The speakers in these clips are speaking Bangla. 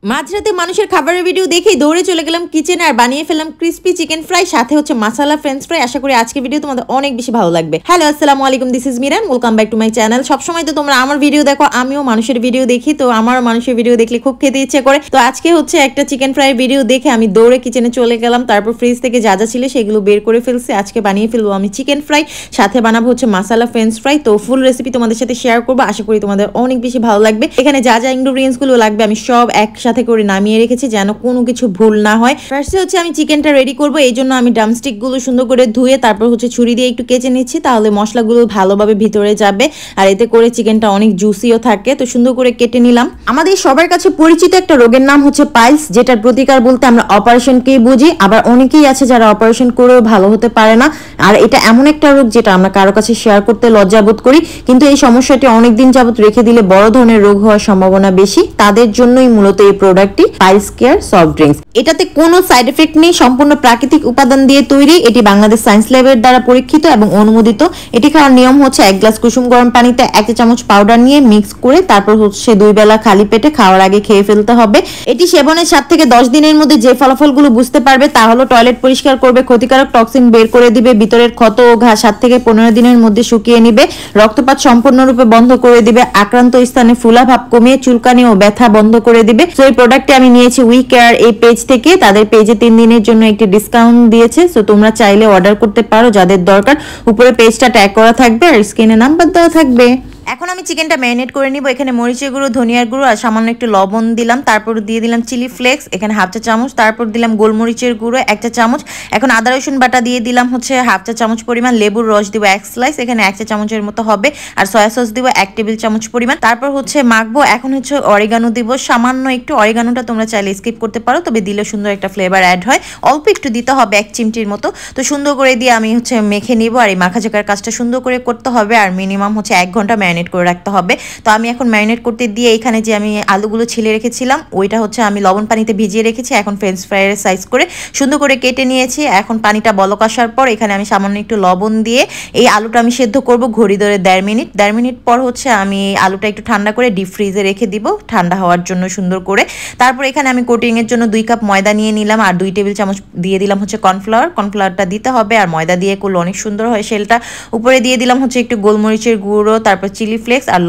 মাঝরাতে মানুষের খাবারের ভিডিও দেখেই দৌড়ে চলে গেলাম কিচেনে আর বানিয়ে ফেললাম ক্রিস্পি চিকেন ফ্রাই, সাথে হচ্ছে মাসালা ফ্রেঞ্চ ফ্রাই। আশা করি আজকের ভিডিও তোমাদের অনেক বেশি ভালো লাগবে। হ্যালো, আসসালামু আলাইকুম, this is Miran, welcome back to my channel. সবসময় তো তোমরা আমার ভিডিও দেখো, আমিও মানুষের ভিডিও দেখি, তো আমার মানুষের ভিডিও দেখলে খুব খেতে ইচ্ছে করে। তো আজকে হচ্ছে একটা চিকেন ফ্রাই ভিডিও দেখে আমি দৌড়ে কিচেনে চলে গেলাম, তারপর ফ্রিজ থেকে যা যা ছিল সেগুলো বের করে ফেলছি। আজকে বানিয়ে ফেলবো আমি চিকেন ফ্রাই, সাথে বানাবো হচ্ছে মাসালা ফ্রেঞ্চ ফ্রাই। তো ফুল রেসিপি তোমাদের সাথে শেয়ার করবো, আশা করি তোমাদের অনেক বেশি ভালো লাগবে। এখানে যা যা ইনগ্রেডিয়েন্টস গুলো লাগবে আমি সব একসাথে করে নামিয়ে রেখেছি যেন কোনো কিছু ভুল না হয়। ফার্স্টে হচ্ছে আমি চিকেনটা রেডি করব, এই জন্য আমি ড্রামস্টিক গুলো সুন্দর করে ধুয়ে তারপর হচ্ছে ছুরি দিয়ে একটু কেচে নিচ্ছি, তাহলে মশলাগুলো ভালোভাবে ভিতরে যাবে আর এতে করে চিকেনটা অনেক জুসিও থাকে। তো সুন্দর করে কেটে নিলাম। আমাদের সবার কাছে পরিচিত একটা রোগের নাম হচ্ছে পাইলস, যেটার প্রতিকার বলতে আমরা অপারেশনকেই বুঝি। আবার অনেকেই আছে যারা অপারেশন করেও ভালো হতে পারে না, আর এটা এমন একটা রোগ যেটা আমরা কারো কাছে শেয়ার করতে লজ্জাবোধ করি, কিন্তু এই সমস্যাটি অনেকদিন যাবত রেখে দিলে বড় ধরনের রোগ হওয়ার সম্ভাবনা বেশি। তাদের জন্যই মূলত এই প্রোডাক্টটি পাইলস কেয়ার সফট ড্রিঙ্কস। এটাতে কোনো সাইড এফেক্ট নেই, সম্পূর্ণ প্রাকৃতিক উপাদান দিয়ে তৈরি। এটি বাংলাদেশ সায়েন্স ল্যাবের দ্বারা পরীক্ষিত এবং অনুমোদিত। এটি খাওয়ার নিয়ম হচ্ছে 1 গ্লাস কুসুম গরম পানিতে 1 চা চামচ পাউডার নিয়ে মিক্স করে তারপর হচ্ছে 2 বেলা খালি পেটে খাওয়ার আগে খেয়ে ফেলতে হবে। এটি সেবনের 7 থেকে 10 দিনের মধ্যে যে ফলাফলগুলো বুঝতে পারবে তা হলো টয়লেট পরিষ্কার করবে, ক্ষতিকারক টক্সিন বের করে দিবে, ভিতরের ক্ষত ও ঘা 7 থেকে 15 দিনের মধ্যে শুকিয়ে নিবে, রক্তপাত সম্পূর্ণরূপে বন্ধ করে দিবে, আক্রান্ত স্থানে ফুলাভাব কমিয়ে চুলকানি ও ব্যথা বন্ধ করে দিবে। তো এই প্রোডাক্টটি আমি নিয়েছি উই কেয়ার এই পেজ থেকে। তাদের পেজে 3 দিনের জন্য একটি ডিসকাউন্ট দিয়েছে, সো তোমরা চাইলে অর্ডার করতে পারো যাদের দরকার। উপরে পেজটা ট্যাগ করা থাকবে আর স্ক্রিনে নাম্বার দেওয়া থাকবে। এখন আমি চিকেনটা ম্যারিনেট করে নিব। এখানে মরিচের গুঁড়ো, ধনিয়ার গুঁড়ো আর সামান্য একটু লবণ দিলাম, তারপর দিয়ে দিলাম চিলি ফ্লেক্স এখানে 1/2 চা চামচ, তারপর দিলাম গোলমরিচের গুঁড়ো 1 চা চামচ। এখন আদা রসুন বাটা দিয়ে দিলাম হচ্ছে 1/2 চা চামচ পরিমাণ, লেবুর রস দিব 1 স্লাইস এখানে 1 চা চামচের মতো হবে, আর সয়া সস দিব 1 টেবিল চামচ পরিমাণ। তারপর হচ্ছে মাখবো। এখন হচ্ছে অরিগানো দিব সামান্য একটু, অরিগানোটা তোমরা চাইলে স্কিপ করতে পারো, তবে দিলে সুন্দর একটা ফ্লেভার অ্যাড হয়। অল্প একটু দিতে হবে 1 চিমটির মতো। তো সুন্দর করে দিয়ে আমি হচ্ছে মেখে নিব, আর এই মাখা ঝাঁকার কাজটা সুন্দর করে করতে হবে, আর মিনিমাম হচ্ছে 1 ঘন্টা ম্যারিনেট করে রাখতে হবে। তো আমি এখন ম্যারিনেট করতে দিয়ে এখানে যে আমি আলুগুলো ছিলে রেখেছিলাম ওইটা হচ্ছে আমি লবণ পানিতে ভিজিয়ে রেখেছি। এখন ফ্রেঞ্চ ফ্রাইয়ের সাইজ করে সুন্দর করে কেটে নিয়েছি। এখন পানিটা বলক আসার পর এখানে আমি সামান্য একটু লবণ দিয়ে এই আলুটা আমি সেদ্ধ করব ঘড়ি ধরে 1.5 মিনিট পর হচ্ছে আমি আলুটা একটু ঠান্ডা করে ডিপ ফ্রিজে রেখে দিব ঠান্ডা হওয়ার জন্য সুন্দর করে। তারপর এখানে আমি কোটিংয়ের জন্য 2 কাপ ময়দা নিয়ে নিলাম, আর 2 টেবিল চামচ দিয়ে দিলাম হচ্ছে কর্নফ্লাওয়ারটা দিতে হবে, আর ময়দা দিয়ে করলে অনেক সুন্দর হয় শেলটা। উপরে দিয়ে দিলাম হচ্ছে একটু গোলমরিচের গুঁড়ো, তারপর চিলি ফ্লেক্স আর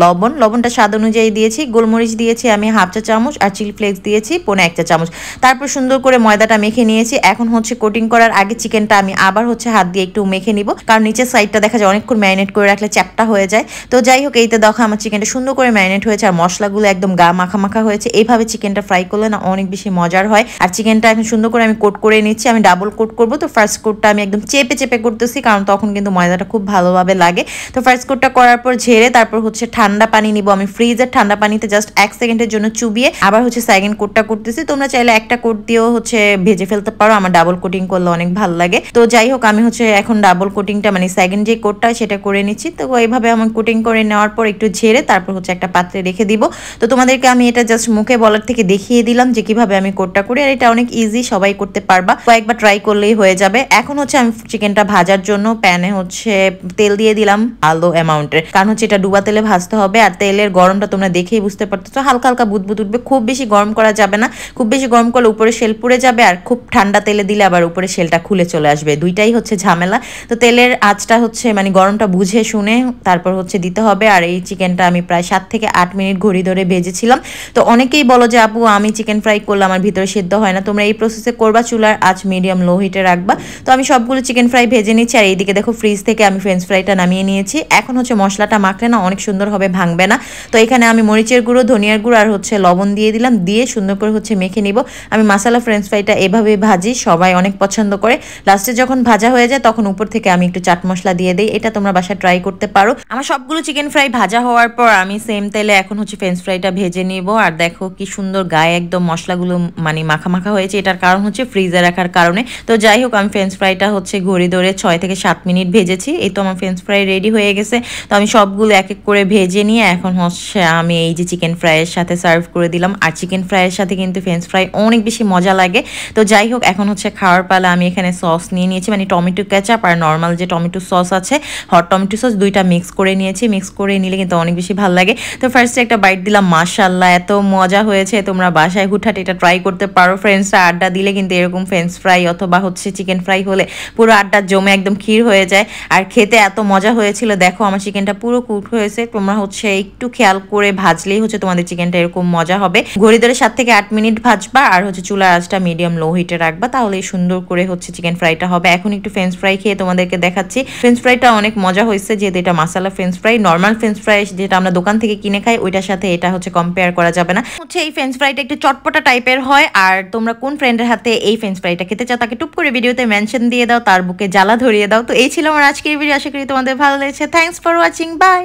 লবণটা স্বাদ অনুযায়ী দিয়েছি। গোলমরিচ দিয়েছি আমি 1/2 চা চামচ, আর চিলি ফ্লেক্স দিয়েছি 1 চা চামচ। তারপর সুন্দর করে ময়দাটা মেখে নিয়েছি। এখন হচ্ছে কোটিং করার আগে চিকেনটা আমি আবার হচ্ছে হাত দিয়ে একটু মেখে নিব, কারণ নিচের সাইডটা দেখা যায় অনেকক্ষণ ম্যারিনেট করে রাখলে চ্যাপটা হয়ে যায়। তো যাই হোক, এইতে দেখো আমার চিকেনটা সুন্দর করে ম্যারিনেট হয়েছে, আর মশলাগুলো একদম গা মাখা মাখা হয়েছে। এইভাবে চিকেনটা ফ্রাই করলে না অনেক বেশি মজার হয়। আর চিকেনটা এখন সুন্দর করে আমি কোট করে নিচ্ছি। আমি ডাবল কোট করব, তো ফার্স্ট কোটটা আমি একদম চেপে চেপে করতেছি, কারণ তখন কিন্তু ময়দাটা খুব ভালোভাবে লাগে। তো ফার্স্ট কোটটা করার পর ঝেড়ে তারপর হচ্ছে ঠান্ডা পানি নিব। আমি ফ্রিজের ঠান্ডা পানিতে জাস্ট 1 সেকেন্ডের জন্য চুবিয়ে আবার হচ্ছে সেকেন্ড কোটটা করতেছি। তোমরা চাইলে একটা কোট দিয়েও হচ্ছে ভেজে ফেলতে পারো, আমার ডাবল কোটিং করলে অনেক ভালো লাগে। তো যাই হোক, আমি হচ্ছে এখন ডাবল কোটিংটা মানে সেকেন্ড যে কোটটা সেটা করে নিচ্ছি। তো এইভাবে আমি কোটিং করে নেওয়ার পর একটু ঝেড়ে তারপর হচ্ছে একটা পাত্রে রেখে দিব। তো তোমাদেরকে আমি এটা জাস্ট মুখে বলার থেকে দেখিয়ে দিলাম যে কিভাবে আমি কোটটা করি, আর এটা অনেক ইজি, সবাই করতে পারবা, কয়েকবার ট্রাই করলেই হয়ে যাবে। এখন হচ্ছে আমি চিকেনটা ভাজার জন্য প্যানে হচ্ছে তেল দিয়ে দিলাম ভালো অ্যামাউন্টের, কারণ হচ্ছে এটা ডুবা তেলে ভাজতে হবে। আর তেলের গরমটা তোমরা দেখেই বুঝতে পারতেছো, হালকা হালকা বুদবুদ উঠবে, খুব বেশি গরম করা যাবে না। খুব বেশি গরম করলে উপরে শেল পুড়ে যাবে, আর খুব ঠান্ডা তেলে দিলে আবার উপরে শেলটা খুলে চলে আসবে, দুইটাই হচ্ছে ঝামেলা। তো তেলের আঁচটা হচ্ছে মানে গরমটা বুঝে শুনে তারপর হচ্ছে দিতে হবে। আর এই চিকেনটা আমি প্রায় 7 থেকে 8 মিনিট ঘড়ি ধরে ভেজেছিলাম। তো অনেকেই বলো যে আপু আমি চিকেন ফ্রাই করলে আমার ভিতরে সেদ্ধ হয় না, তোমরা এই প্রসেসে করবা, চুলার আঁচ মিডিয়াম লো হিটে রাখবা। তো আমি সবগুলো চিকেন ফ্রাই ভেজে নিচ্ছি, আর এইদিকে দেখো ফ্রিজ থেকে আমি ফ্রেঞ্চ ফ্রাইটা নামিয়ে নিয়েছি। এখন হচ্ছে মশলাটা মাখলে না অনেক সুন্দর হবে, ভাঙবে না। তো এখানে আমি মরিচের গুঁড়ো, ধনিয়ার গুঁড়ো আর হচ্ছে লবণ দিয়ে দিলাম, দিয়ে সুন্দর করে হচ্ছে মেখে নিব। আমি মশলা ফ্রেঞ্চ ফ্রাইটা এভাবে ভাজি, সবাই অনেক পছন্দ করে। লাস্টে যখন ভাজা হয়ে যায় তখন উপর থেকে আমি একটু চাট মশলা দিয়ে দিই, এটা তোমরা বাসায় ট্রাই করতে পারো। আমার সবগুলো চিকেন ফ্রাই ভাজা হওয়ার পর আমি সেম তেলে এখন হচ্ছে ফ্রেঞ্চ ফ্রাইটা ভেজে নিব। আর দেখো কি সুন্দর গায়ে একদম মশলাগুলো মানে মাখা মাখা হয়েছে, এটার কারণ হচ্ছে ফ্রিজে রাখার কারণে। তো যাই হোক, আমি ফ্রেঞ্চ ফ্রাইটা হচ্ছে ঘড়ি ধরে 6 থেকে 7 মিনিট ভেজেছি। এই তো আমার ফ্রেঞ্চ ফ্রাই রেডি হয়ে গেছে। তো আমি সবগুলো একে এক করে ভেজে নিয়ে এখন হচ্ছে আমি এই যে চিকেন ফ্রাইয়ের সাথে সার্ভ করে দিলাম। আর চিকেন ফ্রাইয়ের সাথে কিন্তু ফ্রেঞ্চ ফ্রাই অনেক বেশি মজা লাগে। তো যাই হোক, এখন হচ্ছে খাওয়ার পালা। আমি এখানে সস নিয়ে নিয়েছি, মানে টমেটো কেচাপ আর নর্মাল যে টমেটো সস আছে, হট টমেটো সস, দুইটা মিক্স করে নিয়েছি। মিক্স করে নিলে কিন্তু অনেক বেশি ভালো লাগে। তো ফার্স্টে একটা বাইট দিলাম, মাশাআল্লাহ এত মজা হয়েছে। তোমরা বাসায় হুটহাট এটা ট্রাই করতে পারো। ফ্রেন্ডসরা আড্ডা দিলে কিন্তু এরকম ফ্রেঞ্চ ফ্রাই অথবা হচ্ছে চিকেন ফ্রাই হলে পুরো আড্ডা জমে একদম ক্ষীর হয়ে যায়। আর খেতে এত মজা হয়েছিল। দেখো আমার চিকেনটা পুরো কুক হয়েছে। তোমরা হচ্ছে একটু খেয়াল করে ভাজলেই হচ্ছে তোমাদের চিকেনটা এরকম মজা হবে। ঘড়ি ধরে 7 থেকে 8 মিনিট ভাজবা, আর হচ্ছে চুলার আঁচটা মিডিয়াম লো হিটে রাখবা, তাহলে সুন্দর করে হচ্ছে চিকেন ফ্রাইটা হবে। এখন একটু ফ্রেঞ্চ ফ্রাই খেয়ে তোমাদেরকে দেখাচ্ছি। ফ্রেঞ্চ ফ্রাইটা অনেক মজা হয়েছে, যেহেতু এটা মশলা french fry. Normal french fry যেটা আমরা দোকান থেকে কিনে খাই ওইটার সাথে এটা হচ্ছে কম্পেয়ার করা যাবে না। হচ্ছে এই ফ্রেঞ্চ ফ্রাইটা একটু চটপটা টাইপের হয়। আর তোমরা কোন ফ্রেন্ডের হাতে এই ফ্রেঞ্চ ফ্রাইটা খেতে চাও তাকে টুপ করে ভিডিওতে মেনশন দিয়ে দাও, তার বুকে জ্বালা ধরিয়ে দাও। তো এই ছিল আমার আজকের ভিডিও, আশা করি তোমাদের ভালো লেগেছে। Thanks for watching, by.